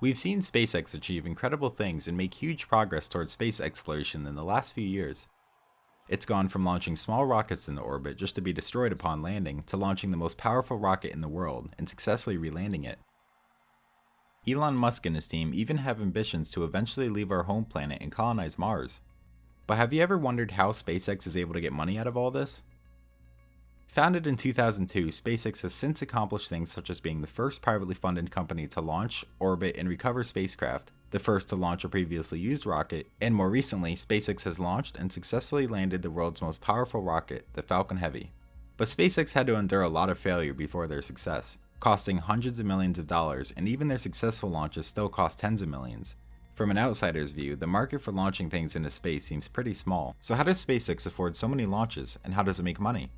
We've seen SpaceX achieve incredible things and make huge progress towards space exploration in the last few years. It's gone from launching small rockets into orbit just to be destroyed upon landing, to launching the most powerful rocket in the world and successfully relanding it. Elon Musk and his team even have ambitions to eventually leave our home planet and colonize Mars. But have you ever wondered how SpaceX is able to get money out of all this? Founded in 2002, SpaceX has since accomplished things such as being the first privately funded company to launch, orbit, and recover spacecraft, the first to launch a previously used rocket, and more recently, SpaceX has launched and successfully landed the world's most powerful rocket, the Falcon Heavy. But SpaceX had to endure a lot of failure before their success, costing hundreds of millions of dollars, and even their successful launches still cost tens of millions. From an outsider's view, the market for launching things into space seems pretty small. So how does SpaceX afford so many launches, and how does it make money?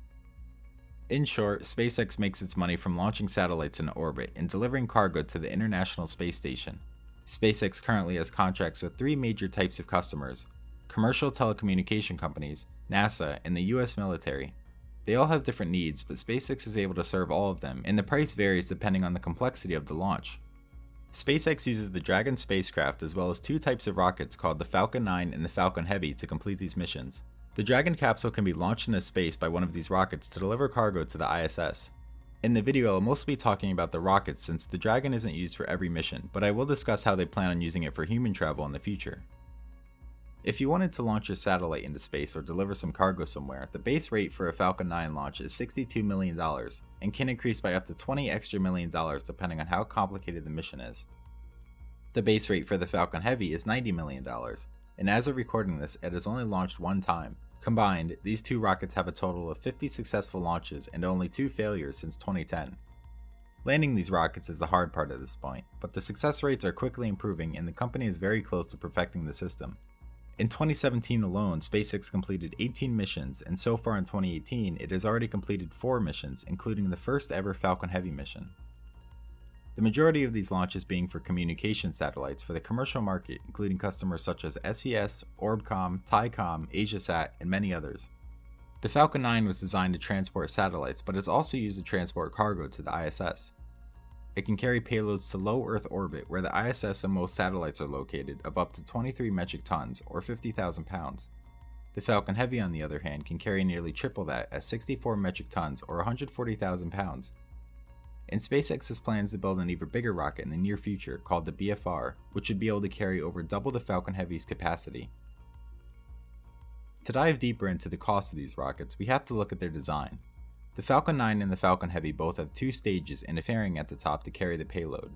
In short, SpaceX makes its money from launching satellites into orbit and delivering cargo to the International Space Station. SpaceX currently has contracts with three major types of customers: commercial telecommunication companies, NASA, and the US military. They all have different needs, but SpaceX is able to serve all of them, and the price varies depending on the complexity of the launch. SpaceX uses the Dragon spacecraft as well as two types of rockets called the Falcon 9 and the Falcon Heavy to complete these missions. The Dragon capsule can be launched into space by one of these rockets to deliver cargo to the ISS. In the video, I'll mostly be talking about the rockets since the Dragon isn't used for every mission, but I will discuss how they plan on using it for human travel in the future. If you wanted to launch a satellite into space or deliver some cargo somewhere, the base rate for a Falcon 9 launch is $62 million, and can increase by up to $20 million depending on how complicated the mission is. The base rate for the Falcon Heavy is $90 million, and as of recording this, it has only launched one time. Combined, these two rockets have a total of 50 successful launches and only 2 failures since 2010. Landing these rockets is the hard part at this point, but the success rates are quickly improving and the company is very close to perfecting the system. In 2017 alone, SpaceX completed 18 missions, and so far in 2018, it has already completed 4 missions, including the first ever Falcon Heavy mission. The majority of these launches being for communication satellites for the commercial market, including customers such as SES, Orbcomm, Thaicom, AsiaSat, and many others. The Falcon 9 was designed to transport satellites, but it's also used to transport cargo to the ISS. It can carry payloads to low Earth orbit, where the ISS and most satellites are located, of up to 23 metric tons, or 50,000 pounds. The Falcon Heavy, on the other hand, can carry nearly triple that at 64 metric tons, or 140,000 pounds. And SpaceX has plans to build an even bigger rocket in the near future, called the BFR, which would be able to carry over double the Falcon Heavy's capacity. To dive deeper into the cost of these rockets, we have to look at their design. The Falcon 9 and the Falcon Heavy both have 2 stages and a fairing at the top to carry the payload.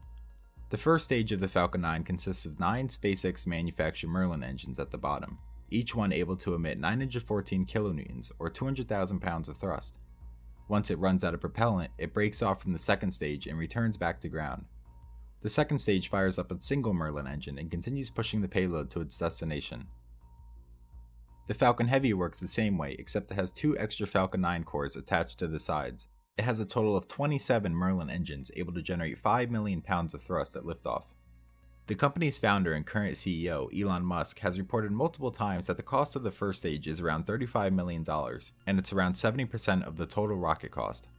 The first stage of the Falcon 9 consists of 9 SpaceX manufactured Merlin engines at the bottom, each one able to emit 914 kilonewtons or 200,000 pounds of thrust. Once it runs out of propellant, it breaks off from the second stage and returns back to ground. The second stage fires up a single Merlin engine and continues pushing the payload to its destination. The Falcon Heavy works the same way, except it has 2 extra Falcon 9 cores attached to the sides. It has a total of 27 Merlin engines able to generate 5 million pounds of thrust at liftoff. The company's founder and current CEO, Elon Musk, has reported multiple times that the cost of the first stage is around $35 million, and it's around 70% of the total rocket cost.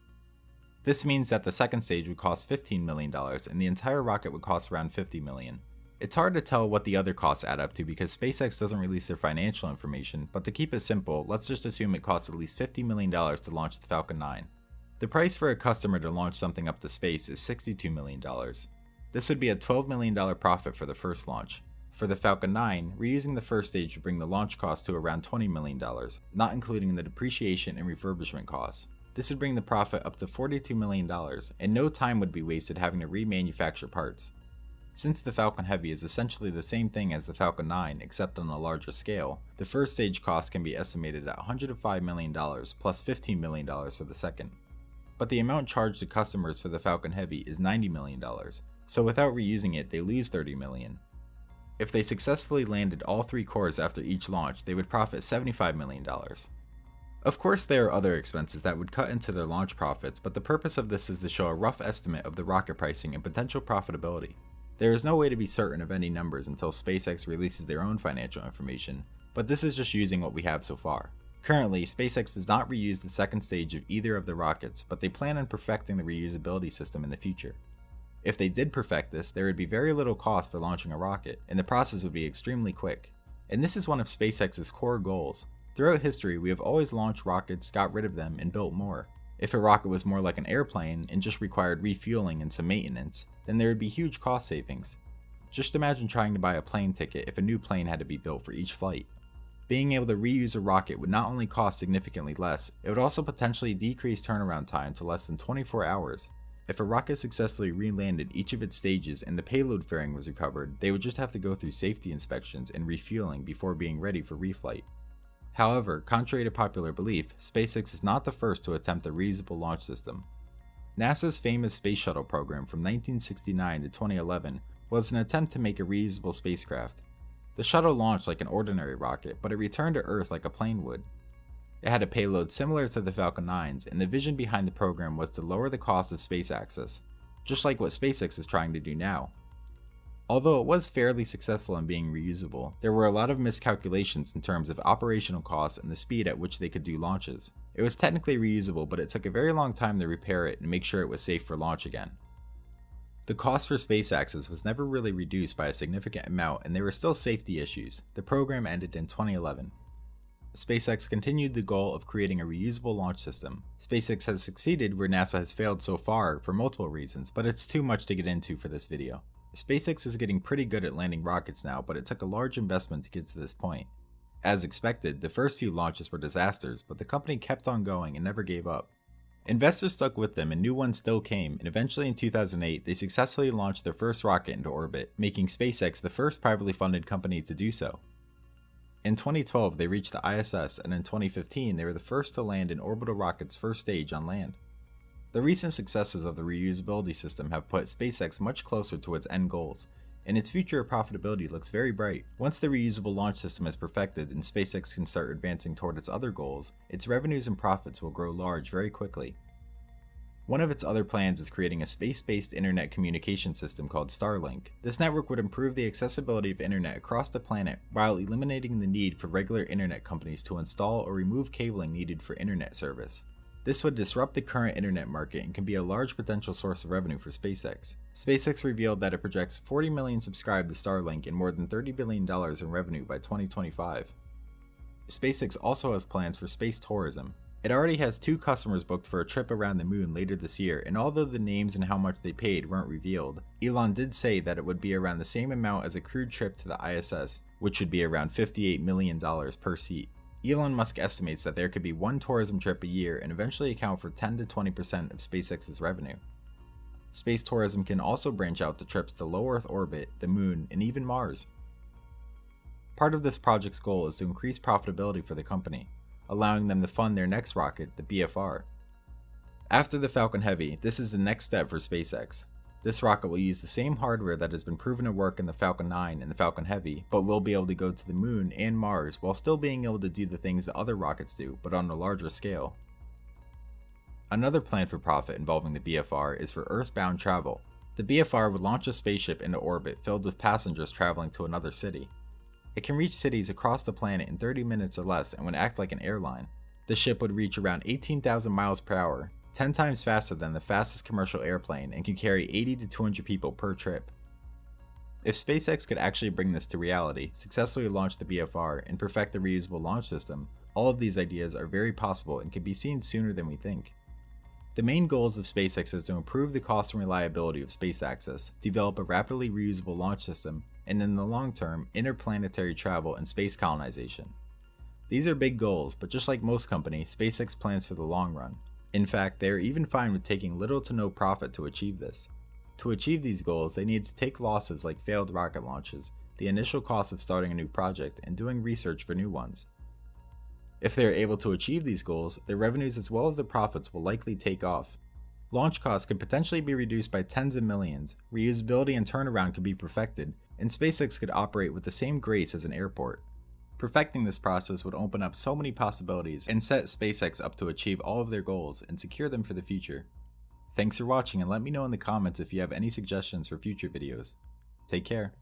This means that the second stage would cost $15 million, and the entire rocket would cost around $50 million. It's hard to tell what the other costs add up to because SpaceX doesn't release their financial information, but to keep it simple, let's just assume it costs at least $50 million to launch the Falcon 9. The price for a customer to launch something up to space is $62 million. This would be a $12 million profit for the first launch. For the Falcon 9, reusing the first stage would bring the launch cost to around $20 million, not including the depreciation and refurbishment costs. This would bring the profit up to $42 million, and no time would be wasted having to remanufacture parts. Since the Falcon Heavy is essentially the same thing as the Falcon 9 except on a larger scale, the first stage cost can be estimated at $105 million plus $15 million for the second. But the amount charged to customers for the Falcon Heavy is $90 million, so without reusing it they lose $30 million. If they successfully landed all 3 cores after each launch, they would profit $75 million. Of course there are other expenses that would cut into their launch profits, but the purpose of this is to show a rough estimate of the rocket pricing and potential profitability. There is no way to be certain of any numbers until SpaceX releases their own financial information, but this is just using what we have so far. Currently, SpaceX does not reuse the second stage of either of the rockets, but they plan on perfecting the reusability system in the future. If they did perfect this, there would be very little cost for launching a rocket, and the process would be extremely quick. And this is one of SpaceX's core goals. Throughout history, we have always launched rockets, got rid of them, and built more. If a rocket was more like an airplane and just required refueling and some maintenance, then there would be huge cost savings. Just imagine trying to buy a plane ticket if a new plane had to be built for each flight. Being able to reuse a rocket would not only cost significantly less, it would also potentially decrease turnaround time to less than 24 hours. If a rocket successfully re-landed each of its stages and the payload fairing was recovered, they would just have to go through safety inspections and refueling before being ready for reflight. However, contrary to popular belief, SpaceX is not the first to attempt a reusable launch system. NASA's famous Space Shuttle program from 1969 to 2011 was an attempt to make a reusable spacecraft. The shuttle launched like an ordinary rocket, but it returned to Earth like a plane would. It had a payload similar to the Falcon 9's, and the vision behind the program was to lower the cost of space access, just like what SpaceX is trying to do now. Although it was fairly successful in being reusable, there were a lot of miscalculations in terms of operational costs and the speed at which they could do launches. It was technically reusable, but it took a very long time to repair it and make sure it was safe for launch again. The cost for space access was never really reduced by a significant amount, and there were still safety issues. The program ended in 2011. SpaceX continued the goal of creating a reusable launch system. SpaceX has succeeded where NASA has failed so far for multiple reasons, but it's too much to get into for this video. SpaceX is getting pretty good at landing rockets now, but it took a large investment to get to this point. As expected, the first few launches were disasters, but the company kept on going and never gave up. Investors stuck with them and new ones still came, and eventually in 2008 they successfully launched their first rocket into orbit, making SpaceX the first privately funded company to do so. In 2012 they reached the ISS, and in 2015 they were the first to land an orbital rocket's first stage on land. The recent successes of the reusability system have put SpaceX much closer to its end goals, and its future of profitability looks very bright. Once the reusable launch system is perfected and SpaceX can start advancing toward its other goals, its revenues and profits will grow large very quickly. One of its other plans is creating a space-based internet communication system called Starlink. This network would improve the accessibility of internet across the planet while eliminating the need for regular internet companies to install or remove cabling needed for internet service. This would disrupt the current internet market and can be a large potential source of revenue for SpaceX. SpaceX revealed that it projects 40 million subscribed to Starlink and more than $30 billion in revenue by 2025. SpaceX also has plans for space tourism. It already has 2 customers booked for a trip around the moon later this year, and although the names and how much they paid weren't revealed, Elon did say that it would be around the same amount as a crewed trip to the ISS, which would be around $58 million per seat. Elon Musk estimates that there could be 1 tourism trip a year and eventually account for 10 to 20% of SpaceX's revenue. Space tourism can also branch out to trips to low Earth orbit, the moon, and even Mars. Part of this project's goal is to increase profitability for the company, allowing them to fund their next rocket, the BFR. After the Falcon Heavy, this is the next step for SpaceX. This rocket will use the same hardware that has been proven to work in the Falcon 9 and the Falcon Heavy, but will be able to go to the moon and Mars while still being able to do the things that other rockets do, but on a larger scale. Another plan for profit involving the BFR is for Earthbound travel. The BFR would launch a spaceship into orbit filled with passengers traveling to another city. It can reach cities across the planet in 30 minutes or less and would act like an airline. The ship would reach around 18,000 miles per hour, 10 times faster than the fastest commercial airplane, and can carry 80 to 200 people per trip. If SpaceX could actually bring this to reality, successfully launch the BFR, and perfect the reusable launch system, all of these ideas are very possible and can be seen sooner than we think. The main goals of SpaceX is to improve the cost and reliability of space access, develop a rapidly reusable launch system, and in the long term, interplanetary travel and space colonization. These are big goals, but just like most companies, SpaceX plans for the long run. In fact, they are even fine with taking little to no profit to achieve this. To achieve these goals, they need to take losses like failed rocket launches, the initial cost of starting a new project, and doing research for new ones. If they are able to achieve these goals, their revenues as well as their profits will likely take off. Launch costs could potentially be reduced by tens of millions, reusability and turnaround could be perfected, and SpaceX could operate with the same grace as an airport. Perfecting this process would open up so many possibilities and set SpaceX up to achieve all of their goals and secure them for the future. Thanks for watching, and let me know in the comments if you have any suggestions for future videos. Take care.